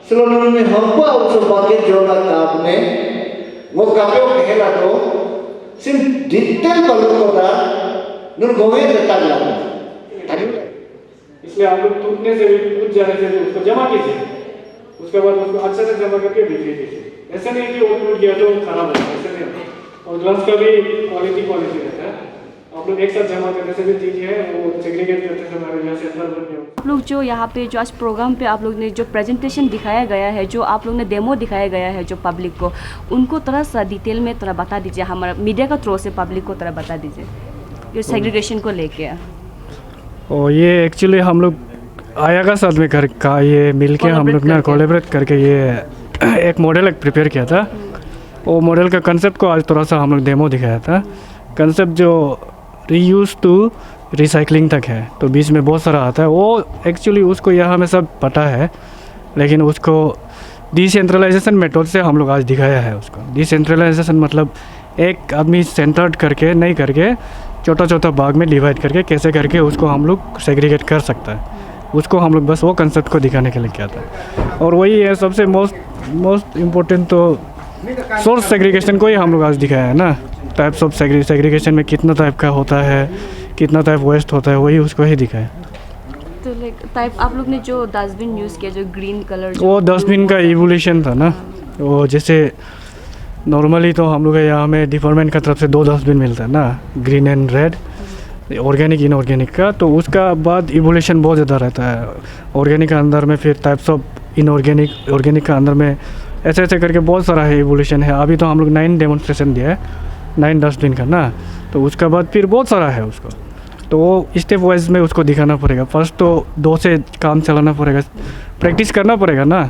Selalu ni hampa sebagai jola kapne, mau kapio kehela to, sim detail kalau koda, nur gowe detak lagi. इसलिए आप लोग टूटने से भी टूट जाने से भी उसको जमा कीजिए, उसके बाद उसको अच्छे से जमा करके बिक्री कीजिए। ऐसे नहीं कि वो टूट गया तो खराब हो गया, ऐसे नहीं। और ग्लास का भी क्वालिटी रहता है। आप लोग एक साथ जमा करने से भी ठीक है, वो सेग्रीगेट करते समय हमारे यहाँ से अंदर बन गया। आप लोग जो यहाँ पे जो आज प्रोग्राम पे आप लोग ने जो प्रेजेंटेशन दिखाया गया है, जो आप लोग ने डेमो दिखाया गया है जो पब्लिक को, उनको थोड़ा सा डिटेल में थोड़ा बता दीजिए, हमारा मीडिया का थ्रू से पब्लिक को थोड़ा बता दीजिए ये सेग्रीगेशन को लेके। और ये एक्चुअली हम लोग आया का साथ में का ये मिल के हम लोग ना कोलैबोरेट करके ये एक मॉडल प्रिपेयर किया था। वो मॉडल का कंसेप्ट को आज थोड़ा सा हम लोग डेमो दिखाया था। कंसेप्ट जो रीयूज टू रिसाइकलिंग तक है, तो बीच में बहुत सारा आता है। वो एक्चुअली उसको यहाँ हमें सब पता है, लेकिन उसको डिसेंट्रलाइजेशन मेथड से हम लोग आज दिखाया है। उसको डिसेंट्रलाइजेशन मतलब एक आदमी सेंटर्ड करके नहीं करके छोटा छोटा भाग में डिवाइड करके कैसे करके उसको हम लोग सेग्रीगेट कर सकता है, उसको हम लोग बस वो कंसेप्ट को दिखाने के लिए किया था। और वही है सबसे मोस्ट इम्पोर्टेंट, तो सोर्स सेग्रीगेशन को ही हम लोग आज दिखाया है ना। टाइप्स ऑफ सेग्रीगेशन में कितना टाइप का होता है, कितना टाइप वेस्ट होता है, वही उसको ही दिखाया। तो लाइक टाइप आप लोग ने जो डस्टबिन यूज़ किया, जो ग्रीन कलर, वो डस्टबिन का इवोल्यूशन था ना। वो जैसे नॉर्मली तो हम लोग यहाँ में डिपार्टमेंट का तरफ से 2 डस्टबिन मिलता है ना, green and red, organic inorganic का। तो उसका बाद इवोल्यूशन बहुत ज़्यादा रहता है। ऑर्गेनिक के अंदर में फिर टाइप्स ऑफ इनऑर्गेनिक, ऑर्गेनिक का अंदर में ऐसे ऐसे करके बहुत सारा है इवोल्यूशन है। अभी तो हम लोग 9 डेमोन्स्ट्रेशन दिया है, 9 डस्टबिन का ना। तो उसका बाद फिर बहुत सारा है उसको, तो वो स्टेप वाइज में उसको दिखाना पड़ेगा। फर्स्ट तो 2 से काम चलाना पड़ेगा, प्रैक्टिस करना पड़ेगा ना।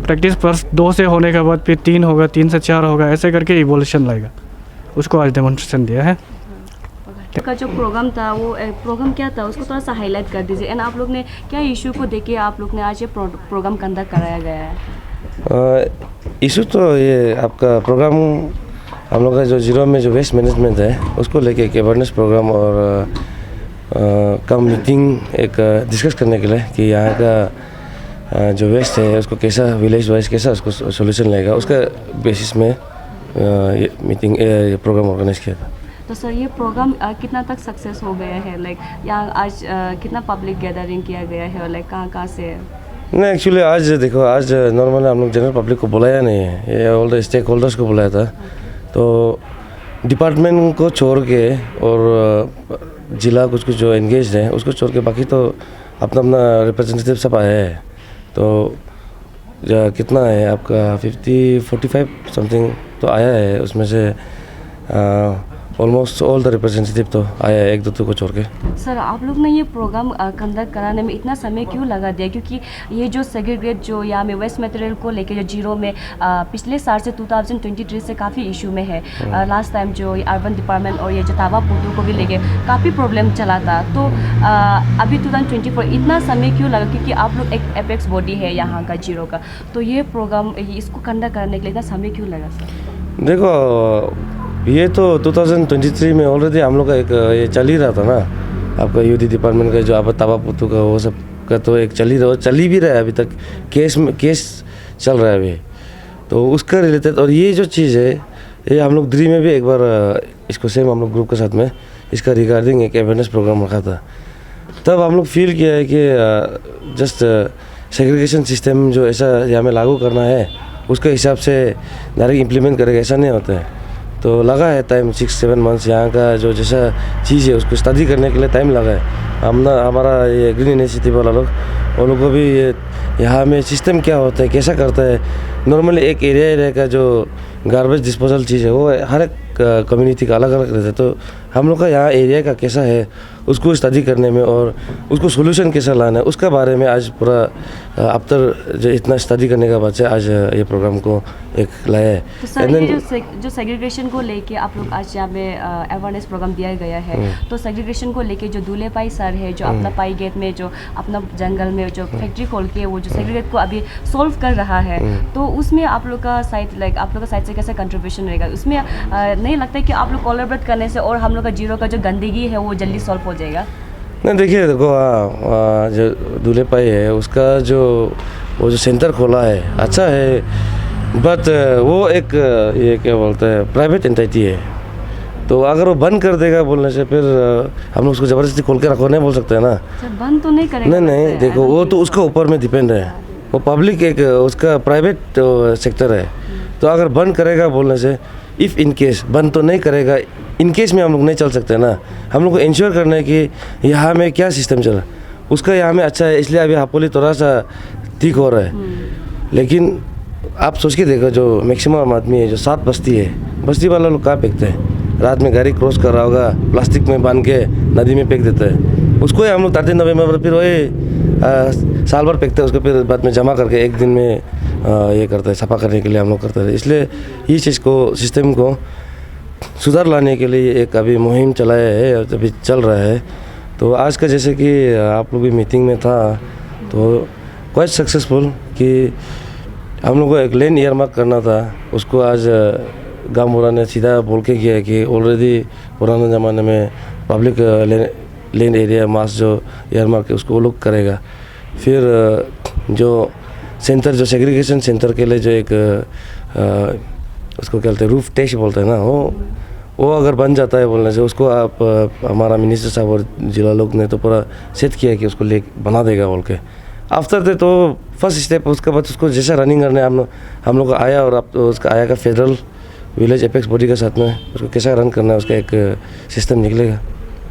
प्रैक्टिस फर्स्ट 2 से होने के बाद फिर 3 होगा, 3 से 4 होगा, ऐसे करके इवोल्यूशन लाएगा। उसको आज डेमोन्स्ट्रेशन दिया है। का जो प्रोग्राम था वो प्रोग्राम क्या था, उसको थोड़ा सा हाईलाइट कर दीजिए। एंड आप लोग ने क्या इशू को देख के आप लोग ने आज ये प्रोग्राम कंडक्ट कराया गया है? इशू तो ये आपका प्रोग्राम हम लोग का जो जीरो में जो वेस्ट मैनेजमेंट है उसको लेके एक अवेयरनेस प्रोग्राम और का मीटिंग एक डिस्कस करने के लिए कि यहाँ का जो वेस्ट है उसको कैसा विलेज वाइज कैसा उसको सोल्यूशन लेगा, उसका बेसिस में ये मीटिंग ये प्रोग्राम ऑर्गेनाइज किया था। तो सर ये प्रोग्राम कितना तक सक्सेस हो गया है? लाइक यहाँ आज कितना पब्लिक गैदरिंग किया गया है और लाइक कहाँ से? नहीं एक्चुअली आज देखो, आज नॉर्मली हम लोग जनरल पब्लिक को बुलाया नहीं है, ये ऑल द स्टेक होल्डर्स को बुलाया था। तो डिपार्टमेंट को छोड़ के और जिला कुछ कुछ जो एंगेज है उसको छोड़ के बाकी तो अपना अपना रिप्रेजेंटेटिव सब आया है। तो कितना है आपका 45 समथिंग तो आया है, उसमें से ऑलमोस्ट ऑल द रिप्रेजेंटेटिव तो आया है, 1-2 को छोड़ के। सर आप लोग ने ये प्रोग्राम कंडक्ट कराने में इतना समय क्यों लगा दिया? क्योंकि ये जो सेग्रीगेट जो यहाँ में वेस्ट मटेरियल को लेके जो जीरो में पिछले साल से 2023 से काफ़ी इशू में है। लास्ट टाइम जो अर्बन डिपार्टमेंट और ये जो तावा पुतू को भी लेके काफ़ी प्रॉब्लम चला था। तो अभी 2024 इतना समय क्यों लगा? क्योंकि आप लोग एक एपेक्स बॉडी है यहाँ का जीरो का, तो ये प्रोग्राम इसको कंडक्ट करने के लिए इतना समय क्यों लगा सर? देखो ये तो 2023 में ऑलरेडी हम लोग का एक ये चल ही रहा था ना, आपका यूडी डिपार्टमेंट का जो आप तावा पुतू का वो सब का तो एक चल ही भी रहा है अभी तक, केस चल रहा है अभी। तो उसका रिलेटेड और ये जो चीज़ है ये हम लोग दिल्ली में भी एक बार इसको सेम हम लोग ग्रुप के साथ में इसका रिगार्डिंग एक अवेयरनेस प्रोग्राम रखा था। तब हम लोग फील किया है कि जस्ट सेग्रीगेशन सिस्टम जो ऐसा यहाँ में लागू करना है उसके हिसाब से डायरेक्ट इम्प्लीमेंट करेगा ऐसा नहीं होता है। तो लगा है टाइम 6-7 मंथ्स, यहाँ का जो जैसा चीज़ है उसको स्टडी करने के लिए टाइम लगा है। हमारा ये ग्रीन इनिशिएटिव वाला लोग वो लोग को भी ये यहाँ में सिस्टम क्या होता है कैसा करता है। नॉर्मली एक एरिया का जो गार्बेज डिस्पोजल चीज़ है वो हर एक कम्युनिटी का अलग अलग रहता है। तो हम लोग का यहाँ एरिया का कैसा है उसको स्टडी करने में और उसको सोल्यूशन कैसा लाना है उसका बारे में आज पूरा आफ्टर जो इतना स्टडी करने के बाद से आज ये प्रोग्राम को एक लाया है। तो सर ये जो सेग्रीगेशन को लेके आप लोग आज यहाँ पे अवेयरनेस प्रोग्राम दिया गया है, तो सेग्रीगेशन को लेके जो दूल्हे पाई सर है जो अपना पाई गेट में जो अपना जंगल में जो फैक्ट्री खोल के वो जो सेग्रीगेट को अभी सोल्व कर रहा है, तो उसमें आप लोग का साइड से कैसा कंट्रीब्यूशन रहेगा? उसमें नहीं लगता है कि आप लोग कोलैबोरेट करने से और हम लोग का जीरो का जो गंदगी है वो जल्दी सॉल्व हो जाएगा? नहीं देखिए देखो जो दूल्हे पाई है उसका वो जो सेंटर खोला है अच्छा है, बट वो एक ये क्या बोलते हैं प्राइवेट एंटिटी है, तो अगर वो बंद कर देगा बोलने से फिर हम लोग उसको ज़बरदस्ती खोल के रखो नहीं बोल सकते हैं ना। बंद तो नहीं करेगा। नहीं देखो वो तो उसका ऊपर में डिपेंड है, वो पब्लिक एक उसका प्राइवेट सेक्टर है, तो अगर बंद करेगा बोलने से इफ़ इन केस बंद तो नहीं करेगा, इन केस में हम लोग नहीं चल सकते ना। हम लोग को इंश्योर करना है कि यहाँ में क्या सिस्टम चल रहा है, उसका यहाँ में अच्छा है, इसलिए अभी हापोली थोड़ा सा ठीक हो रहा है। लेकिन आप सोच के देखो जो मैक्सिमम आदमी है जो 7 बस्ती है, बस्ती वाला लोग कहाँ फेंकते हैं, रात में गाड़ी क्रॉस कर रहा होगा प्लास्टिक में बांध के नदी में फेंक देता है, उसको ही हम लोग 13 नवंबर फिर वही साल भर फेंकते हैं, उसको फिर बाद में जमा करके एक दिन में ये करते हैं, सफा करने के लिए हम लोग करते हैं। इसलिए ये चीज़ को सिस्टम को सुधार लाने के लिए एक अभी मुहिम चलाया है और अभी चल रहा है। तो आज का जैसे कि आप लोग भी मीटिंग में था तो क्वाइट सक्सेसफुल कि हम लोग को एक लेन ईयरमार्क करना था, उसको आज गामबुरा ने सीधा बोल के किया है कि ऑलरेडी पुराने ज़माने में पब्लिक लेन एरिया मास जो ईयरमार्क है उसको वो लोग करेगा। फिर जो सेंटर जो सेग्रीगेशन सेंटर के लिए जो एक उसको क्या बोलते हैं रूफ टेस्ट बोलते हैं ना, वो अगर बन जाता है बोलने से उसको आप हमारा मिनिस्टर साहब और जिला लोग ने तो पूरा सेट किया कि उसको ले बना देगा बोल के। आफ्टर दे तो फर्स्ट स्टेप, उसके बाद उसको जैसा रनिंग करने हम लोग आया और अब तो उसका आया का फेडरल विलेज एपेक्स बॉडी के साथ में उसको कैसा रन करना है उसका एक सिस्टम निकलेगा।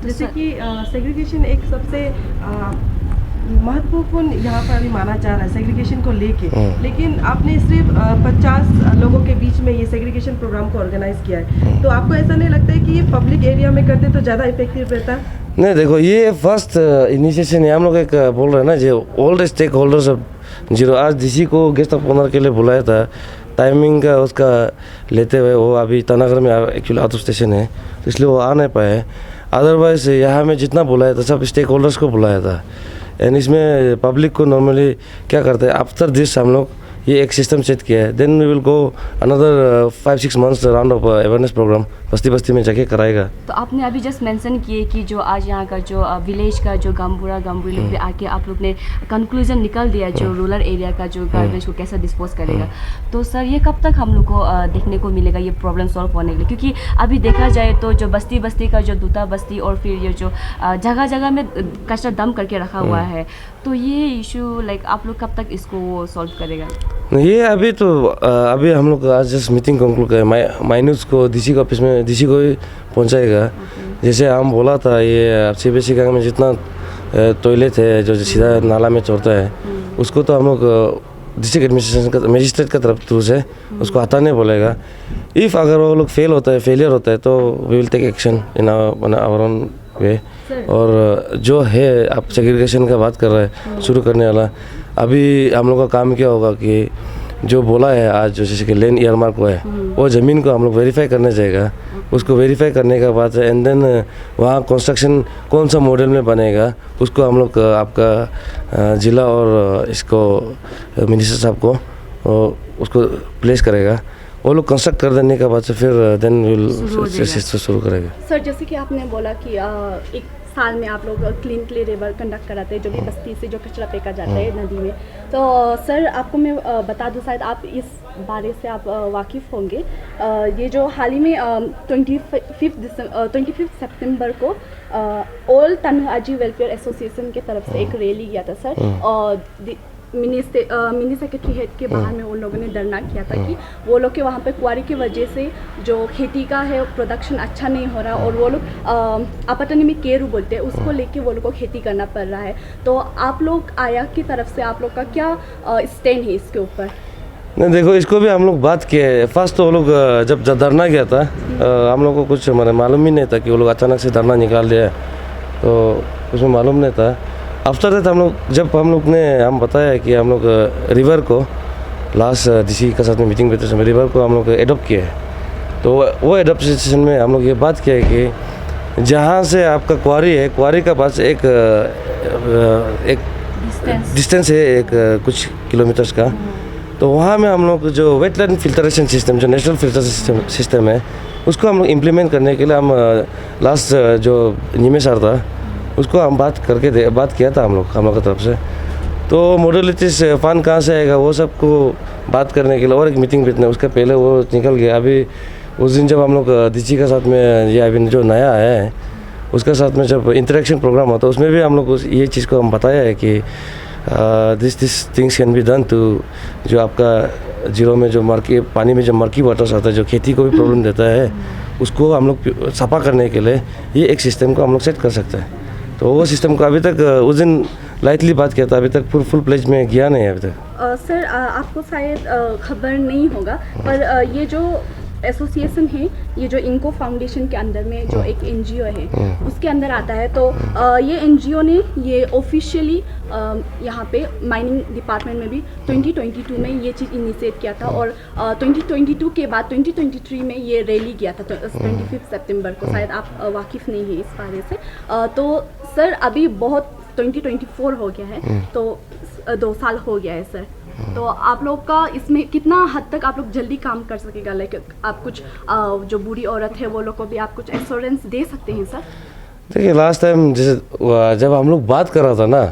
जैसे कि सेग्रीगेशन एक सबसे महत्वपूर्ण यहाँ पर अभी माना जा रहा है सेग्रीगेशन को लेके, लेकिन आपने सिर्फ 50 लोगों के बीच में ये सेग्रीगेशन प्रोग्राम को ऑर्गेनाइज किया है, तो आपको ऐसा नहीं लगता है कि ये पब्लिक एरिया में करते तो ज़्यादा इफेक्टिव रहता? नहीं देखो ये फर्स्ट इनिशिएशन है, हम लोग एक बोल रहे हैं ना जो old stake holders of zero, आज डीसी को गेस्ट ऑफ ऑनर के लिए बुलाया था, टाइमिंग का उसका लेते हुए वो अभी तनागर में एक्चुअली आउट ऑफ स्टेशन है तो इसलिए वो आ नहीं पाए। अदरवाइज यहाँ में जितना बुलाया था सब स्टेक होल्डर्स को बुलाया था। एंड इसमें पब्लिक को नॉर्मली क्या करते हैं आफ्टर दिस हम लोग ये एक सिस्टम सेट किया है, then we will go another 5-6 months round of awareness programme बस्ती बस्ती में जाके कराएगा। तो आपने अभी जस्ट मेंशन किए कि जो आज यहाँ का जो विलेज का जो गामबुरी लोग आके आप लोग ने कंक्लूजन निकाल दिया जो रूरल एरिया का जो गार्बेज को कैसा डिस्पोज करेगा, तो सर ये कब तक हम लोग को देखने को मिलेगा ये प्रॉब्लम सॉल्व होने के लिए? क्योंकि अभी देखा जाए तो जो बस्ती बस्ती का जो दूता बस्ती और फिर ये जो जगह जगह में कचरा डंप करके रखा हुआ है, तो ये इशू लाइक आप लोग कब तक इसको सॉल्व करेगा? ये अभी तो अभी हम लोग आज जस्ट मीटिंग कंक्लूड करें, माइन्यूट्स को डीसी के ऑफिस में डीसी को ही पहुंचाएगा। जैसे हम बोला था ये सीबीएसई गाँव में जितना टॉयलेट है जो सीधा नाला में छोड़ता है उसको तो हम लोग डिस्ट्रिक्ट एडमिनिस्ट्रेशन का मजिस्ट्रेट का तरफ थ्रू से उसको हटाने बोलेगा। इफ़ अगर वो लोग फेलियर होता है तो we will take action in our own way. और जो है आप सेग्रीगेशन का बात कर रहे हैं शुरू करने वाला, अभी हम लोग का काम क्या होगा कि जो बोला है आज जो जैसे कि लेन ईयरमार्क हुआ है वो ज़मीन को हम लोग वेरीफाई करने जाएगा, उसको वेरीफाई करने के बाद एंड देन वहाँ कंस्ट्रक्शन कौन सा मॉडल में बनेगा उसको हम लोग आपका ज़िला और इसको मिनिस्टर साहब को उसको प्लेस करेगा, वो लोग कंस्ट्रक्ट कर देने के बाद से फिर देन विल शुरू करेगा। सर जैसे कि आपने बोला कि एक साल में आप लोग क्लीन क्ली रिवर कंडक्ट कराते हैं जो भी बस्ती से जो कचरा फेंका जाता है नदी में, तो सर आपको मैं बता दूं शायद आप इस बारे से आप वाकिफ़ होंगे। ये जो हाल ही में 25 सितंबर को ऑल तनहाजी वेलफेयर एसोसिएशन की तरफ से एक रैली किया था सर, और मिनी सेक्रेटरीट के बाहर में उन लोगों ने धरना किया था कि वो लोग के वहाँ पे क्वारी की वजह से जो खेती का है प्रोडक्शन अच्छा नहीं हो रहा और वो लोग अपटनी में केरू बोलते हैं उसको लेके वो लोग को खेती करना पड़ रहा है। तो आप लोग आया की तरफ से आप लोग का क्या स्टैंड है इसके ऊपर? नहीं देखो इसको भी हम लोग बात किए। फर्स्ट तो वो लोग जब धरना किया था हम लोग को कुछ मालूम ही नहीं था कि वो लोग अचानक से धरना निकाल दिया, तो उसमें मालूम नहीं था। आफ्टर दैट हम लोग ने बताया कि हम लोग रिवर को लास्ट डीसी के साथ में मीटिंग में समय रिवर को हम लोग एडॉप्ट किया है, तो वो एडॉप्शन में हम लोग ये बात किया है कि जहाँ से आपका क्वारी है क्वारी का पास एक डिस्टेंस है एक कुछ किलोमीटर्स का, तो वहाँ में हम लोग जो वेटलैंड फिल्टरेशन सिस्टम जो नेशनल फिल्टर सिस्टम है उसको हम लोग इम्प्लीमेंट करने के लिए हम लास्ट जो निमे सर था उसको हम बात किया था हम लोग की तरफ से। तो मॉडलिटीज फंड कहाँ से आएगा वो सबको बात करने के लिए और एक मीटिंग भी उसके पहले वो निकल गया। अभी उस दिन जब हम लोग डीसी के साथ में ये अभी जो नया आया है उसके साथ में जब इंटरेक्शन प्रोग्राम होता है उसमें भी हम लोग ये चीज़ को हम बताया है कि this things can be done to जो आपका जीरो में जो पानी में जो मर्की वाटर्स आता है जो खेती को भी प्रॉब्लम देता है उसको हम लोग सफा करने के लिए ये एक सिस्टम को हम लोग सेट कर सकते हैं। तो वो सिस्टम को अभी तक उस दिन लाइटली बात किया था, अभी तक फुल प्लेज में गया नहीं है अभी तक। सर आपको शायद खबर नहीं होगा पर ये जो एसोसिएशन है ये जो इनको फाउंडेशन के अंदर में जो एक एनजीओ है उसके अंदर आता है। तो ये एनजीओ ने ये ऑफिशियली यहाँ पे माइनिंग डिपार्टमेंट में भी 2022 में ये चीज़ इनिशिएट किया था और 2022 के बाद 2023 में ये रैली किया था 25 सितंबर को। शायद आप वाकिफ़ नहीं है इस बारे से। तो सर अभी बहुत 2024 हो गया है तो 2 साल हो गया है सर। तो आप लोग का इसमें कितना हद तक आप लोग जल्दी काम कर सकेगा? लाइक आप कुछ जो बूढ़ी औरत है वो लोग को भी आप कुछ एश्योरेंस दे सकते हैं सर? देखिए लास्ट टाइम जैसे जब हम लोग बात कर रहा था ना,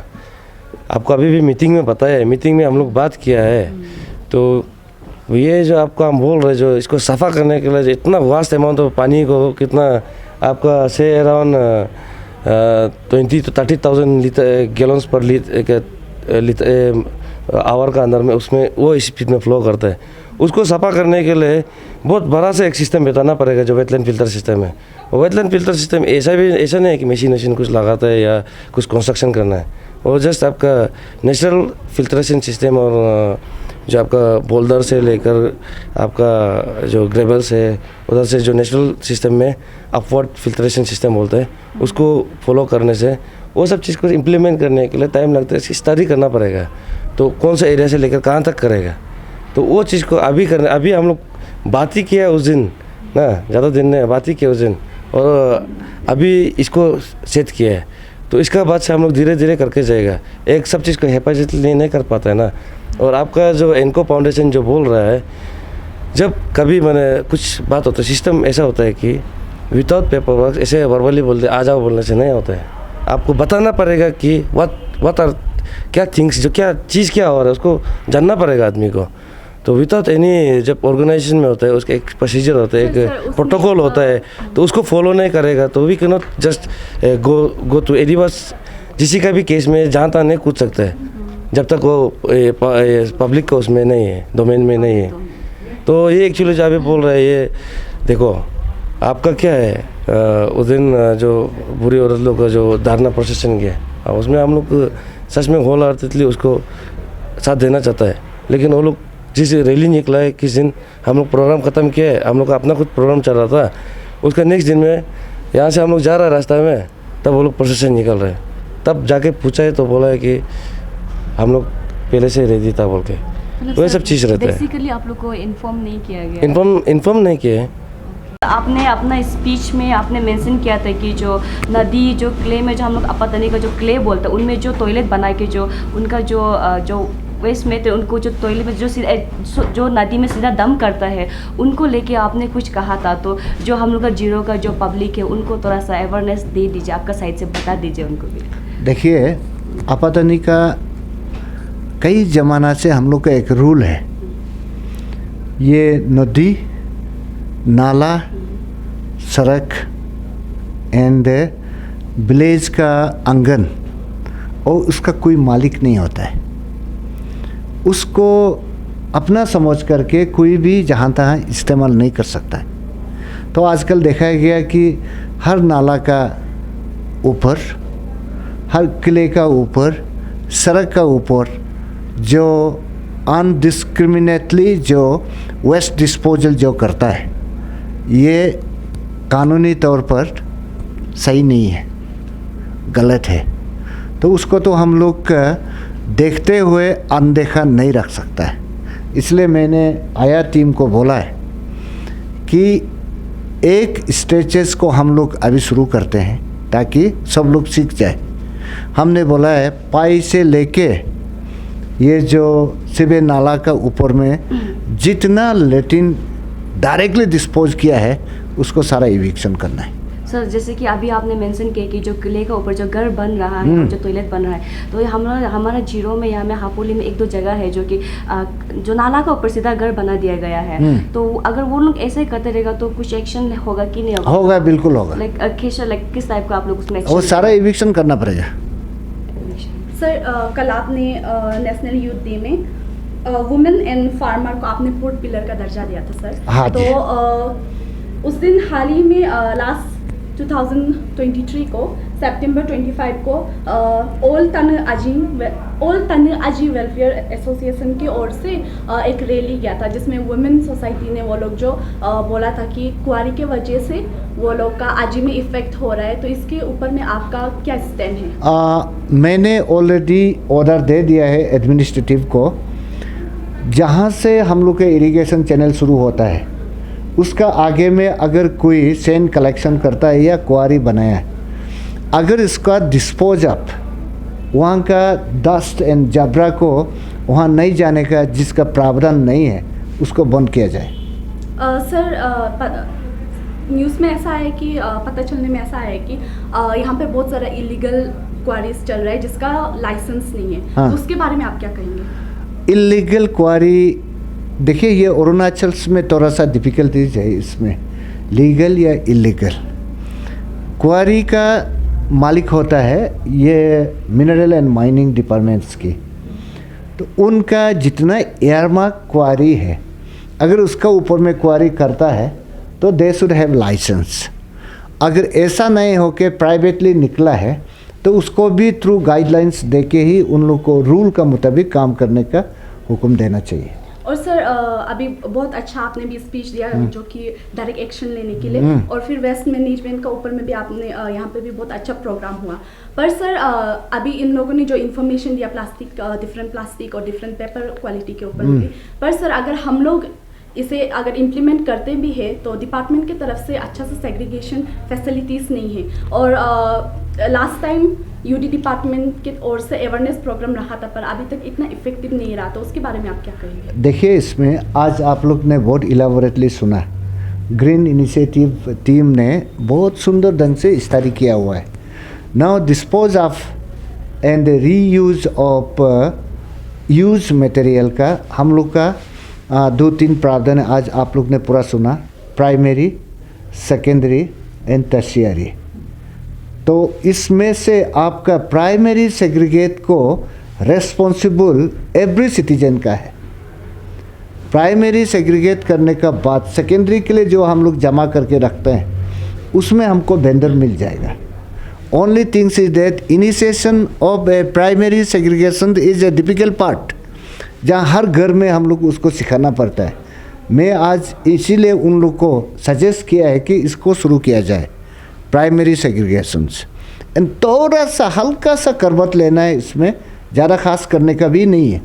आपको अभी भी मीटिंग में बताया है, मीटिंग में हम लोग बात किया है। तो ये जो आपको हम बोल रहे जो इसको सफ़ा करने के लिए इतना वास्ट अमाउंट ऑफ पानी को कितना आपका से around 20 to 30,000 gallons per hour का अंदर में उसमें वो स्पीड में फ्लो करता है। उसको सफा करने के लिए बहुत बड़ा सा एक सिस्टम बिताना पड़ेगा जो वेटलैंड फिल्टर सिस्टम है। और वेटलैंड फिल्टर सिस्टम ऐसा नहीं है कि मशीन कुछ लगाता है या कुछ कंस्ट्रक्शन करना है। वो जस्ट आपका नेचुरल फिल्ट्रेशन सिस्टम और जो आपका बोल्डर से लेकर आपका जो ग्रेवल्स है उधर से जो नेचुरल सिस्टम में अपवर्ड फिल्ट्रेशन सिस्टम बोलते हैं उसको फॉलो करने से वो सब चीज़ को इम्प्लीमेंट करने के लिए टाइम लगता है। इसकी स्टडी करना पड़ेगा तो कौन सा एरिया से लेकर कहाँ तक करेगा। तो वो चीज़ को अभी हम लोग बात ही किया उस दिन ना, ज़्यादा दिन ने बात ही किया उस दिन और अभी इसको सेट किया है। तो इसका बाद से हम लोग धीरे धीरे करके जाएगा। एक सब चीज़ को हिफाजतली नहीं कर पाता है ना। और आपका जो इनको फाउंडेशन जो बोल रहा है जब कभी मैंने कुछ बात होता है सिस्टम ऐसा होता है कि विदाउट पेपर वर्क ऐसे वर्बली बोलते आ जाओ बोलने से नहीं होता है। आपको बताना पड़ेगा कि व्हाट आर क्या थिंग्स जो क्या चीज़ क्या हो रहा है उसको जानना पड़ेगा आदमी को। तो विदाउट एनी जब ऑर्गेनाइजेशन में होता है उसका एक प्रोसीजर होता है, एक प्रोटोकॉल होता है, तो उसको फॉलो नहीं करेगा तो we can not just go to any बस किसी का भी केस में जहाँ तहाँ नहीं कूद सकता है जब तक वो पब्लिक का उसमें नहीं है, डोमेन में नहीं है। तो ये एक्चुअली जो अभी बोल रहे हैं ये देखो आपका क्या है उस दिन जो बुरी औरत लोग का जो धारणा प्रोसेसन किया उसमें हम लोग सच में होल हार्टेडली उसको साथ देना चाहता है। लेकिन वो लोग जिस रैली निकला है किस दिन हम लोग प्रोग्राम ख़त्म किया है, हम लोग का अपना खुद प्रोग्राम चल रहा था, उसका नेक्स्ट दिन में यहाँ से हम लोग जा रहे हैं रास्ता में तब वो लोग प्रोसेसन निकल रहे हैं। तब जाके पूछा है तो बोला है कि हम लोग पहले से रेडी था बोल के। वही सब चीज़ रहता है। बेसिकली आप लोग को इन्फॉर्म नहीं किया गया? इन्फॉर्म नहीं किए। आपने अपना स्पीच में आपने मेंशन किया था कि जो नदी जो क्ले में जो हम लोग अपातनी का जो क्ले बोलते हैं उनमें जो टॉयलेट बना के जो उनका जो वेस्ट में थे उनको जो टॉयलेट में जो नदी में सीधा दम करता है उनको लेके आपने कुछ कहा था। तो जो हम लोग का जीरो का जो पब्लिक है उनको थोड़ा सा अवेयरनेस दे दीजिए, आपका साइड से बता दीजिए उनको भी। देखिए आपातनी का कई ज़माना से हम लोग का एक रूल है, ये नदी नाला सड़क एंड विलेज का आंगन और उसका कोई मालिक नहीं होता है। उसको अपना समझ करके कोई भी जहाँ तहाँ इस्तेमाल नहीं कर सकता है। तो आजकल देखा गया कि हर नाला का ऊपर, हर किले का ऊपर, सड़क का ऊपर जो अनडिस्क्रिमिनेटली जो वेस्ट डिस्पोजल जो करता है ये कानूनी तौर पर सही नहीं है, गलत है। तो उसको तो हम लोग देखते हुए अनदेखा नहीं रख सकता है। इसलिए मैंने आया टीम को बोला है कि एक स्टेजेस को हम लोग अभी शुरू करते हैं ताकि सब लोग सीख जाए। हमने बोला है पाई से लेके ये जो सिबे नाला का ऊपर में जितना लेटिन डायरेक्टली डिस्पोज किया है उसको सारा इविक्शन करना है। सर जैसे कि अभी आपने मेंशन किया कि जो किले के ऊपर जो घर बन रहा है और जो टॉयलेट बन रहा है, तो ये हमारा जीरो में यहाँ में हापोली में एक दो जगह है जो कि जो नाला का ऊपर सीधा घर बना दिया गया है। तो अगर वो लोग ऐसे करते रहेगा तो कुछ एक्शन होगा कि नहीं होगा? होगा, बिल्कुल होगा। लाइक किस टाइप का आप लोग उसमें वो सारा इविक्शन करना पड़ेगा। सर कल आपने नेशनल यूथ डे में वुमेन एंड फार्मर को आपने फोर्थ पिलर का दर्जा दिया था सर। हाँ जी। तो उस दिन हाल ही में लास्ट 2023 को सितंबर 25 को ओल तन अजी वेलफेयर एसोसिएशन की ओर से एक रैली किया था, जिसमें वुमेन सोसाइटी ने वो लोग जो बोला था कि कुंवारी के वजह से वो लोग का आजी में इफेक्ट हो रहा है, तो इसके ऊपर में आपका क्या स्टैंड है? मैंने ऑलरेडी ऑर्डर दे दिया है एडमिनिस्ट्रेटिव को, जहाँ से हम लोग के इरिगेशन चैनल शुरू होता है उसका आगे में अगर कोई सैंड कलेक्शन करता है या क्वारी बनाया है, अगर इसका डिस्पोज अप वहाँ का डस्ट एंड जबरा को वहाँ नहीं जाने का जिसका प्रावधान नहीं है उसको बंद किया जाए। सर न्यूज़ में ऐसा है कि पता चलने में ऐसा है कि यहाँ पे बहुत सारा इलीगल क्वारीज चल रहा है जिसका लाइसेंस नहीं है। हाँ। तो उसके बारे में आप क्या कहेंगे? इलीगल क्वारी, देखिए ये अरुणाचल में थोड़ा सा डिफ़िकल्टीज है इसमें, लीगल या इलीगल। क्वारी का मालिक होता है ये मिनरल एंड माइनिंग डिपार्टमेंट्स की, तो उनका जितना एयरमार्क क्वारी है अगर उसका ऊपर में क्वारी करता है तो दे शुड हैव लाइसेंस। अगर ऐसा नहीं हो के प्राइवेटली निकला है तो उसको भी थ्रू गाइडलाइंस दे के ही उन लोग को रूल का मुताबिक काम करने का हुक्म देना चाहिए। और सर अभी बहुत अच्छा आपने भी स्पीच दिया जो कि डायरेक्ट एक्शन लेने के लिए, और फिर वेस्ट मैनेजमेंट का ऊपर में भी आपने यहाँ पे भी बहुत अच्छा प्रोग्राम हुआ। पर सर अभी इन लोगों ने जो इन्फॉर्मेशन दिया प्लास्टिक, डिफरेंट प्लास्टिक और डिफरेंट पेपर क्वालिटी के ऊपर भी, पर सर अगर हम लोग इसे अगर इम्प्लीमेंट करते भी है तो डिपार्टमेंट की तरफ से अच्छा से सेग्रीगेशन फैसिलिटीज़ नहीं है। और लास्ट टाइम यूडी डिपार्टमेंट की ओर से अवेयरनेस प्रोग्राम रहा था पर अभी तक इतना इफेक्टिव नहीं रहा, तो उसके बारे में आप क्या कहेंगे? देखिए इसमें आज आप लोग ने बहुत इलाबोरेटली सुना, ग्रीन इनिशिएटिव टीम ने बहुत सुंदर ढंग से स्टडी किया हुआ है। Now dispose of and reuse of use material का हम लोग का 2-3 प्रावधान आज आप लोग ने पूरा सुना, प्राइमरी, सेकेंडरी एंड टर्शियरी। तो इसमें से आपका प्राइमरी सेग्रीगेट को रेस्पॉन्सिबल एवरी सिटीजन का है। प्राइमरी सेग्रीगेट करने का बाद सेकेंडरी के लिए जो हम लोग जमा करके रखते हैं उसमें हमको वेंडर मिल जाएगा। Only things is that initiation of A primary segregation is a difficult part, जहाँ हर घर में हम लोग उसको सिखाना पड़ता है। मैं आज इसीलिए उन लोग को सजेस्ट किया है कि इसको शुरू किया जाए प्राइमरी सेग्रीगेशंस। एंड थोड़ा सा हल्का सा करवट लेना है, इसमें ज़्यादा खास करने का भी नहीं है।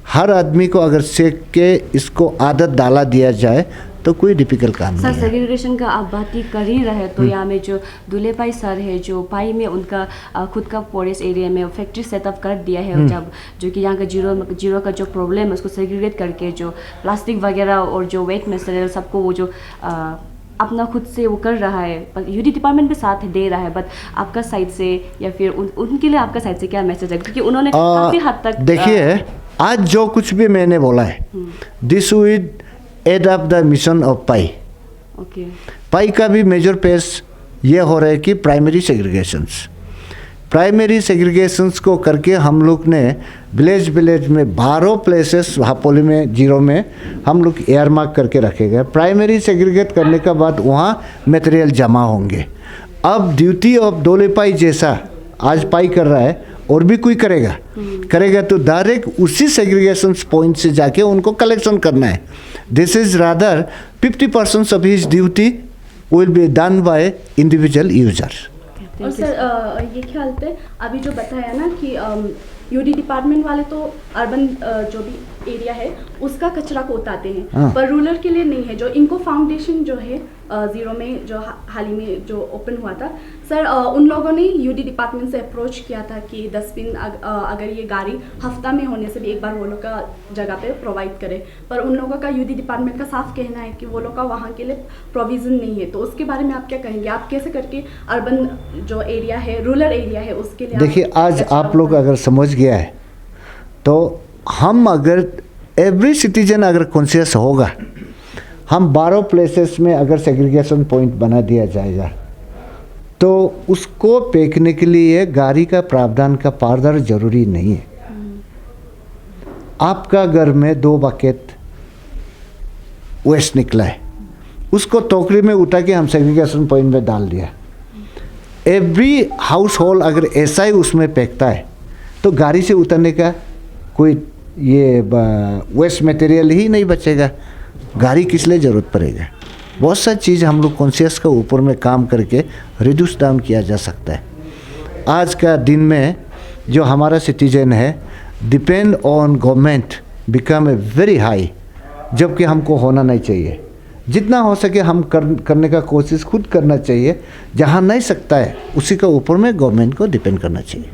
हर आदमी को अगर सीख के इसको आदत डाला दिया जाए तो कोई डिफिकल्ट काम नहीं है। सेग्रीगेशन का आप बात ही कर ही रहे तो यहाँ में जो दुलेपाई सर है जो पाई में उनका खुद का फॉरेस्ट एरिया में फैक्ट्री सेटअप कर दिया है, जब जो कि यहाँ का जीरो का जो प्रॉब्लम है उसको सेग्रीगेट करके जो प्लास्टिक वगैरह और जो वेट मटेरियल सबको वो जो अपना खुद से वो कर रहा है। पर यूडी डिपार्टमेंट भी साथ दे रहा है, बट आपका साइड से या फिर उनके लिए आपका साइड से क्या मैसेज है? क्योंकि उन्होंने काफ़ी हद तक देखिए आज जो कुछ भी मैंने बोला है this will add up the mission of pi. Okay, pi का भी मेजर पेस ये हो रहा है कि प्राइमरी सेग्रीगेशंस को करके हम लोग ने विलेज में 12 प्लेसेस हापोली में जीरो में हम लोग एयरमार्क करके रखेगा। प्राइमरी सेग्रीगेट करने के बाद वहाँ मटेरियल जमा होंगे। अब ड्यूटी ऑफ दोलेपाई जैसा आज पाई कर रहा है और भी कोई करेगा तो डायरेक्ट उसी सेग्रीगेशन पॉइंट से जाके उनको कलेक्शन करना है। This is rather 50% of his duty will be done by individual user. और सर ये ख्याल थे अभी जो बताया ना कि यूडी डिपार्टमेंट वाले तो अर्बन जो भी एरिया है उसका कचरा को उठाते हैं, हाँ। पर रूरल के लिए नहीं है। जो इनको फाउंडेशन जो है जीरो में जो हाल ही में जो ओपन हुआ था सर, उन लोगों ने यूडी डिपार्टमेंट से अप्रोच किया था कि डस्टबिन अगर ये गाड़ी हफ्ता में होने से भी एक बार वो लोग का जगह पे प्रोवाइड करे, पर उन लोगों का यूडी डिपार्टमेंट का साफ कहना है कि वो लोग का वहाँ के लिए प्रोविज़न नहीं है। तो उसके बारे में आप क्या कहेंगे? आप कैसे करके अर्बन जो एरिया है, रूरल एरिया है, उसके लिए देखिए आज आप लोग अगर समझ गया है तो हम अगर एवरी सिटीजन अगर कॉन्शियस होगा, हम 12 प्लेसेस में अगर सेग्रीगेशन पॉइंट बना दिया जाएगा तो उसको फेंकने के लिए गाड़ी का प्रावधान का पारदर्श जरूरी नहीं है। आपका घर में 2 बकेट वेस्ट निकला है, उसको टोकरी में उठा के हम सेग्रीगेशन पॉइंट में डाल दिया। एवरी हाउस होल्ड अगर ऐसा ही उसमें फेंकता है तो गाड़ी से उतरने का कोई ये वेस्ट मटेरियल ही नहीं बचेगा, गाड़ी किस लिए ज़रूरत पड़ेगा। बहुत सारी चीज़ हम लोग कॉन्शियस का ऊपर में काम करके रिड्यूस डाउन किया जा सकता है। आज का दिन में जो हमारा सिटीजन है depend on government become a very high, जबकि हमको होना नहीं चाहिए। जितना हो सके हम करने का कोशिश खुद करना चाहिए, जहाँ नहीं सकता है उसी का ऊपर में गवर्नमेंट को डिपेंड करना चाहिए।